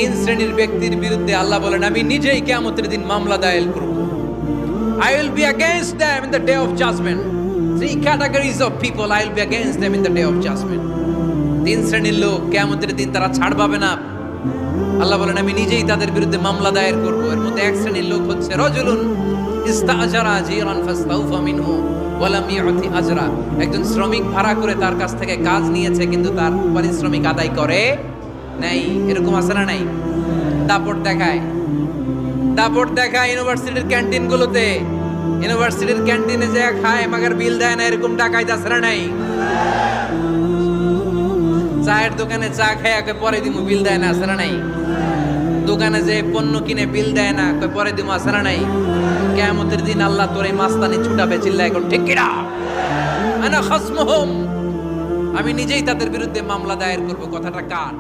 তিন শ্রেণীর ব্যক্তির বিরুদ্ধে আল্লাহ বলেন আমি নিজেই কিয়ামতের দিন মামলা দায়ের করব। I will be against them in the day of judgment. Three categories of people I will be against them in the day of judgment. তিন শ্রেণীর লোক কিয়ামতের দিন তারা ছাড় পাবে না। আল্লাহ বলেন আমি নিজেই তাদের বিরুদ্ধে মামলা দায়ের করব। এর মধ্যে এক শ্রেণীর লোক হচ্ছে রাজুলুন ইস্তাজারা জিরান ফাস্তাউফা মিনহু ওয়া লাম ইউতি আজরা। একজন শ্রমিক ভাড়া করে তার কাছ থেকে কাজ নিয়েছে কিন্তু তার পারিশ্রমিক আদায় করে নাই। এরকম আছে না নাই? দাপট দেখায় ইউনিভার্সিটির ক্যান্টিনগুলোতে। ইউনিভার্সিটির ক্যান্টিনে যে খায় মাগার বিল দেয় না, এরকম টাকায় আছে না নাই? চায়ের দোকানে চা খায় পরে দিমু বিল দেয় না, আছে না নাই? দোকানে যে পণ্য কিনে বিল দেয় না, পরে দিমু, আছে না নাই? কিয়ামতের দিন আল্লাহ তোর এই মাস্তানি ছুটাবে, চিল্লা এখন ঠিক কিনা? আনা খাসমুহুম, আমি নিজেই তাদের বিরুদ্ধে মামলা দায়ের করব। কথাটা কার?